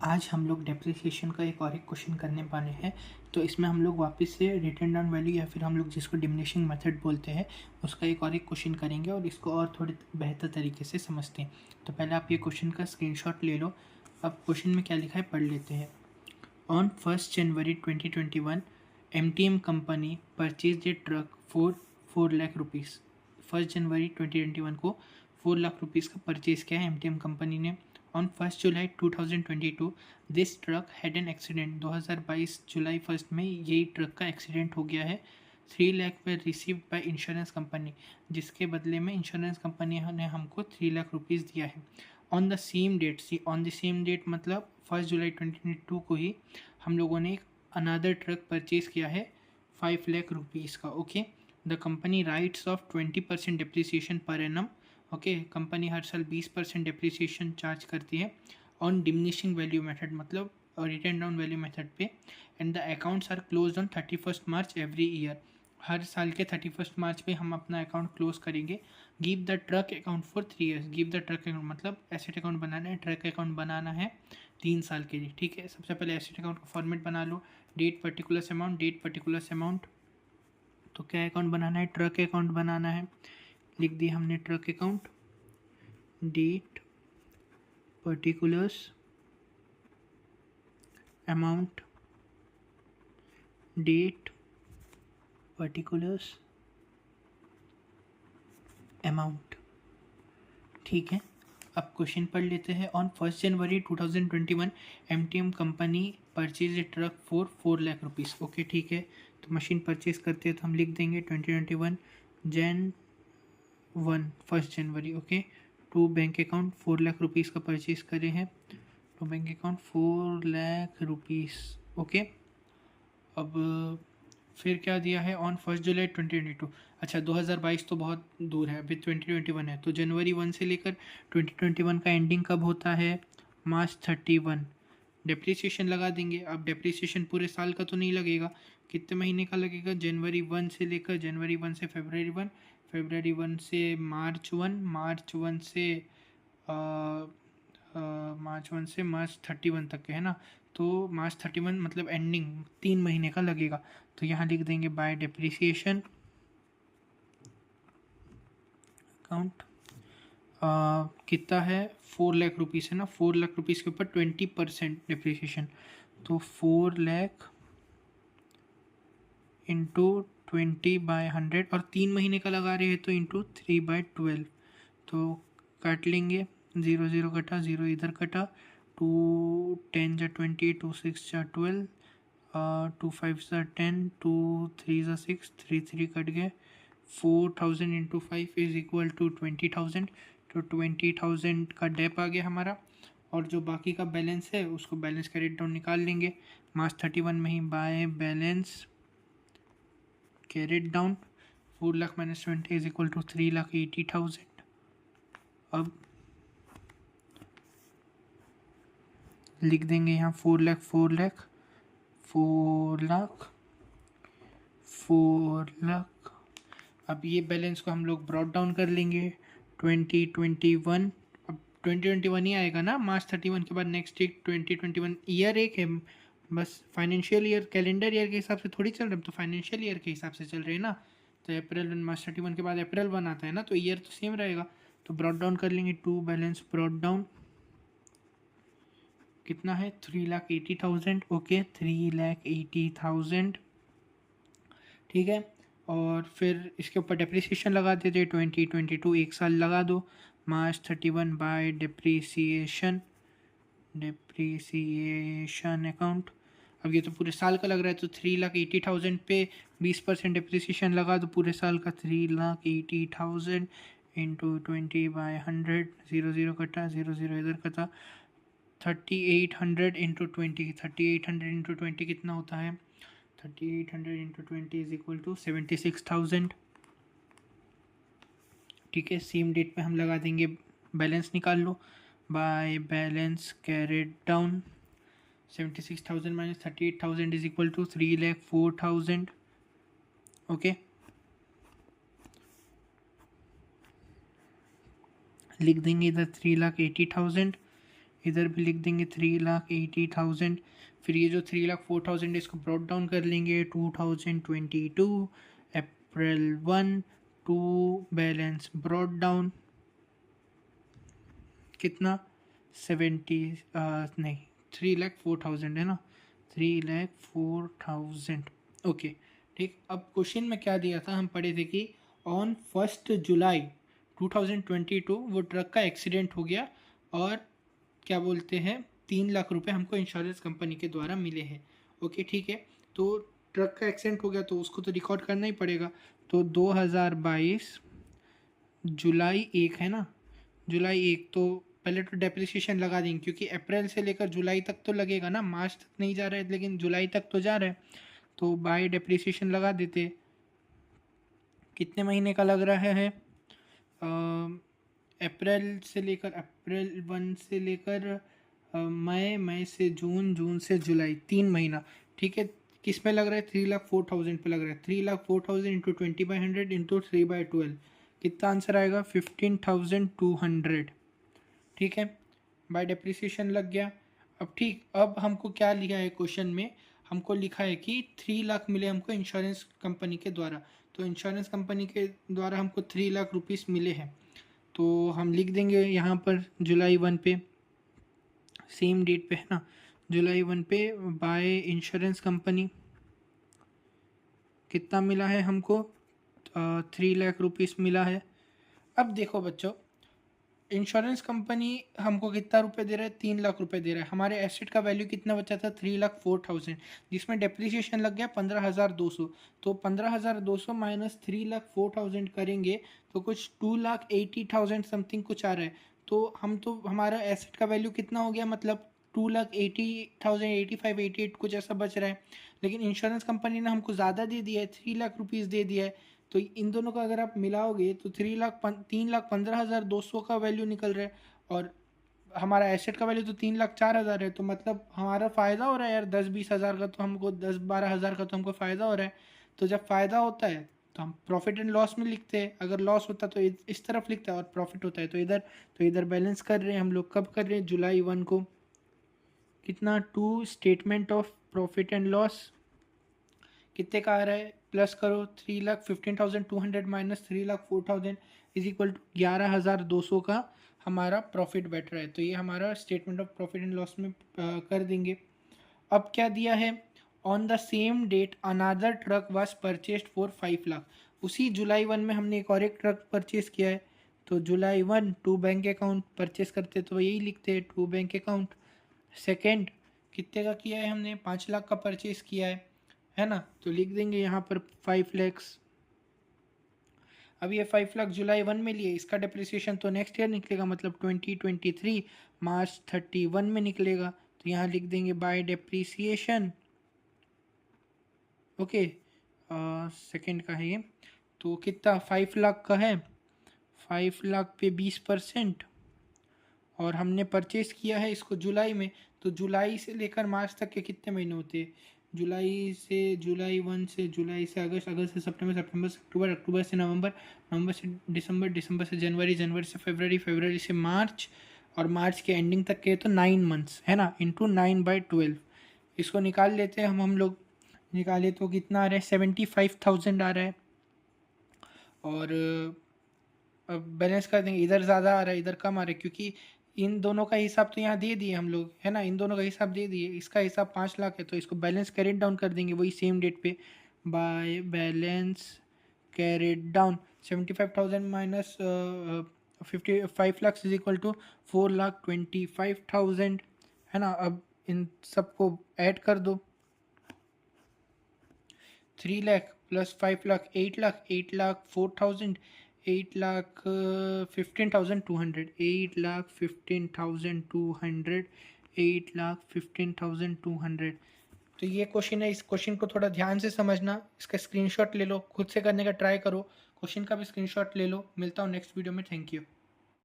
आज हम लोग डेप्रिसिएशन का एक और एक क्वेश्चन करने वाले हैं। तो इसमें हम लोग वापस से रिटर्न डाउन वैल्यू या फिर हम लोग जिसको डिमिनिशिंग मेथड बोलते हैं उसका एक और एक क्वेश्चन करेंगे और इसको और थोड़े बेहतर तरीके से समझते हैं। तो पहले आप ये क्वेश्चन का स्क्रीनशॉट ले लो। अब क्वेश्चन में क्या लिखा है पढ़ लेते हैं। On 1 January 2021 MTM company purchase a truck for 4 lakh rupees. 1 January 2021 को 4 लाख रुपीज़ का परचेज़ किया है MTM कंपनी ने। On 1 July 2022 this truck had an accident. 2022 जुलाई 1 में यही ट्रक का एक्सीडेंट हो गया है। 3 lakh were received by insurance company, जिसके बदले में इंश्योरेंस कंपनी ने हमको 3 लाख रुपीज़ दिया है। On the same date, on the same date मतलब 1 जुलाई 2022 को ही हम लोगों ने एक अनदर ट्रक परचेज किया है 5 लाख रुपीज़ का। Okay, the company writes off 20% depreciation per annum. Okay, company हर साल 20% डिप्रिसिएशन चार्ज करती है ऑन डिमिनिशिंग वैल्यू मेथड, मतलब रिटर्न डाउन वैल्यू मेथड पे। And the accounts are close on 31 March every year. हर साल के 31 मार्च पे हम अपना अकाउंट क्लोज करेंगे। Give the truck account for 3 years. Give the truck account मतलब एसेट अकाउंट बनाना है, ट्रक अकाउंट बनाना है 3 साल के लिए। ठीक है, सबसे पहले एसेट अकाउंट का फॉर्मेट बना लो। Date particular amount, date particular amount. तो क्या अकाउंट बनाना है? ट्रक अकाउंट बनाना है। लिख दिया हमने truck account. Date particulars amount, date particulars amount. ठीक है, अब क्वेश्चन पढ़ लेते हैं। On 1 January 2021 MTM company purchase a truck for 4 lakh rupees. Okay ठीक है, तो मशीन परचेज करते हैं तो हम लिख देंगे 2021 Jan 1 जनवरी। Okay, to bank account 4 lakh rupees का परचेज करे हैं। To bank account 4 lakh rupees. Okay, अब फिर क्या दिया है? On 1 July 2022। अच्छा, 2022 तो बहुत दूर है, अभी 2021 है। तो जनवरी 1 से लेकर 2021 का एंडिंग कब होता है? मार्च 31। डेप्रिसिएशन लगा देंगे। अब डेप्रिसिएशन पूरे साल का तो नहीं लगेगा, कितने महीने का लगेगा? जनवरी 1 से लेकर जनवरी 1 से फरवरी 1, फरवरी 1 से मार्च 1, मार्च 1 से मार्च 1 से मार्च 31 तक के है ना। तो मार्च 31 मतलब एंडिंग 3 महीने का लगेगा। तो यहाँ लिख देंगे बाय डेप्रिसिएशन अकाउंट। कितना है? 4 लाख रुपीज़ है ना। 4 लाख रुपीज़ के ऊपर 20% डिप्रिसिएशन, तो 4 लाख इंटू 20/100, और 3 महीने का लगा रहे हैं तो इंटू 3/12। तो काट लेंगे, 0 0 कटा, 0 इधर कटा, 2 10 जा 20, 2 6 जा 12, 2 5 जा 10, 2 3 जा 6, 3 3 कट गए। 4000 इंटू 5 इज इक्वल टू 20,000। तो 20,000 का डेप आ गया हमारा, और जो बाकी का बैलेंस है उसको बैलेंस कैरेट डाउन निकाल लेंगे मार्च 31 में ही। बाय बैलेंस कैरेट डाउन 4 लाख माइनस 20 इज इक्वल टू 3,80,000। अब लिख देंगे यहाँ 4 लाख 4 लाख 4 लाख 4 लाख। अब ये बैलेंस को हम लोग ब्रॉड डाउन कर लेंगे 2021। अब 2021 ही आएगा ना, मार्च 31 के बाद नेक्स्ट ईयर 2021 ईयर एक है बस। फाइनेंशियल ईयर कैलेंडर ईयर के हिसाब से थोड़ी चल रहे हैं, तो फाइनेंशियल ईयर के हिसाब से चल रहे हैं ना। तो अप्रैल 1 मार्च 31 के बाद अप्रैल 1 आता है ना, तो ईयर तो सेम रहेगा। तो ब्रॉड डाउन कर लेंगे, टू बैलेंस ब्रॉड डाउन कितना है? 3,80,000। ओके, 3,80,000। ठीक है, और फिर इसके ऊपर डेप्रिसिएशन लगा देते 2022, एक साल लगा दो। मार्च 31 बाय डेप्रिसिएशन अकाउंट। अब ये तो पूरे साल का लग रहा है, तो 3,80,000 पे 20% डेप्रिसिएशन लगा दो पूरे साल का। 3,80,000 इंटू 20/100, 0 0 कटा, 0 0 इधर कटा, 3,800 इंटू 20। 3,800 इंटू 20 कितना होता है? 3,800 इंटू 20 इज इक्वल टू 76,000। ठीक है, सेम डेट पे हम लगा देंगे बैलेंस निकाल लो। By balance carried down 76,000 minus 38,000 is equal to 3,04,000। Okay, लिख देंगे इधर 3,80,000 इधर भी लिख देंगे 3,80,000। फिर ये जो 3,04,000 है इसको ब्रॉट डाउन कर लेंगे 2022 अप्रैल 1 टू बैलेंस ब्रॉट डाउन कितना 70 नहीं 3,04,000 है ना, 3,04,000। ओके ठीक। अब क्वेश्चन में क्या दिया था, हम पढ़े थे कि ऑन 1 जुलाई 2022 वो ट्रक का एक्सीडेंट हो गया और क्या बोलते हैं 3 लाख रुपए हमको इंश्योरेंस कंपनी के द्वारा मिले हैं। ओके ठीक है, तो ट्रक का एक्सीडेंट हो गया तो उसको तो रिकॉर्ड करना ही पड़ेगा। तो 2022 जुलाई 1 है ना, जुलाई 1 तो पहले तो डेप्रिसिएशन लगा देंगे क्योंकि अप्रैल से लेकर जुलाई तक तो लगेगा ना, मार्च तक नहीं जा रहा है लेकिन जुलाई तक तो जा रहा है, तो बाय डेप्रिसिएशन लगा देते। कितने महीने का लग रहा है, अप्रैल से लेकर अप्रैल 1 से लेकर मई से जून, जून से जुलाई, 3 महीना। ठीक है, किस में लग रहा है 3,04,000 पे लग रहा है। 3,04,000 इंटू 20/100 इंटू 3/12 कितना आंसर आएगा 15,200। ठीक है, बाय डेप्रिसिएशन लग गया। अब ठीक, अब हमको क्या लिखा है क्वेश्चन में, हमको लिखा है कि 3 लाख मिले हमको इंश्योरेंस कंपनी के द्वारा। तो इंश्योरेंस कंपनी के द्वारा हमको 3 लाख रुपीस मिले हैं, तो हम लिख देंगे यहाँ पर जुलाई 1 पे, सेम डेट पे है ना, जुलाई 1 पे बाय इंश्योरेंस कंपनी कितना मिला है हमको 3 लाख रुपीस मिला है। अब देखो बच्चों, इंश्योरेंस कंपनी हमको कितना रुपए दे रहा है, 3 लाख रुपए दे रहा है। हमारे एसेट का वैल्यू कितना बचा था 3,04,000, जिसमें डेप्रिसिएशन लग गया 15,200। तो 15,200 माइनस 3,04,000 करेंगे तो कुछ 2,80,000 समथिंग कुछ आ रहा है। तो हम तो हमारा एसेट का वैल्यू कितना हो गया, मतलब 2,80,000, 85, 88 कुछ ऐसा बच रहा है। लेकिन इंश्योरेंस कंपनी ने हमको ज़्यादा दे दिया है, 3 लाख रुपीज़ दे दिया है। तो इन दोनों का अगर आप मिलाओगे तो 3,15,200 का वैल्यू निकल रहा है और हमारा एसेट का वैल्यू तो 3,04,000 है। तो मतलब हमारा फ़ायदा हो रहा है यार, 10-20 हज़ार का तो हमको, 10-12 हज़ार का तो हमको फ़ायदा हो रहा है। तो जब फ़ायदा होता है तो हम प्रॉफिट एंड लॉस में लिखते हैं, अगर लॉस होता तो इस तरफ लिखता है और प्रॉफिट होता है तो इधर बैलेंस कर रहे हैं हम लोग। कब कर रहे हैं, जुलाई 1 को। कितना, 2 statement of profit and loss कितने का आ रहा है, प्लस करो 3,15,200 माइनस 3,04,000 इज इक्वल टू 11,200 का हमारा प्रॉफिट बैठ रहा है। तो ये हमारा statement of profit and loss में कर देंगे। अब क्या दिया है, on the same date another truck was purchased for 5 lakh. उसी जुलाई 1 में हमने एक और एक ट्रक परचेज किया है। तो जुलाई 1 टू बैंक अकाउंट परचेस करते तो यही लिखते हैं, टू बैंक अकाउंट। सेकेंड कितने का किया है हमने, 5 लाख का परचेस किया है ना, तो लिख देंगे यहाँ पर 5 लैक्स। अब ये 5 लाख जुलाई 1 में लिए, इसका डिप्रिसिएशन तो नेक्स्ट ईयर निकलेगा, मतलब 2023 मार्च 31 में निकलेगा। तो यहाँ लिख देंगे बाय डिप्रिसिएशन। ओके, सेकेंड का है ये, तो कितना 5 लाख का है, 5 लाख पे 20%, और हमने परचेस किया है इसको जुलाई में। तो जुलाई से लेकर मार्च तक के कितने महीने होते हैं, जुलाई 1 से जुलाई से अगस्त, अगस्त से सितंबर, सितंबर से अक्टूबर, अक्टूबर से नवंबर, नवंबर से दिसंबर, दिसंबर से जनवरी, जनवरी से फरवरी, फरवरी से मार्च, और मार्च के एंडिंग तक के तो 9 मंथ्स है ना, इंटू 9/12। इसको निकाल लेते हैं हम लोग, निकाले तो कितना आ रहा है 75,000 आ रहा है। और अब बैलेंस कर देंगे, इधर ज़्यादा आ रहा है इधर कम आ रहा है, क्योंकि इन दोनों का हिसाब तो यहाँ दे दिए हम लोग है ना, इन दोनों का हिसाब दे दिए, इसका हिसाब 5 लाख है तो इसको बैलेंस कैरेट डाउन कर देंगे वही सेम डेट पे, by balance carried down 75,000 minus 5 lakh is equal to 4,25,000 है ना। अब इन सबको ऐड कर दो, 3 लाख प्लस 5 लाख 8 लाख, 8,04,000, 8,15,200, 8,15,200, 8,15,200। तो ये क्वेश्चन है, इस क्वेश्चन को थोड़ा ध्यान से समझना, इसका स्क्रीनशॉट ले लो, खुद से करने का ट्राई करो, क्वेश्चन का भी स्क्रीनशॉट ले लो। मिलता हूँ नेक्स्ट वीडियो में, थैंक यू।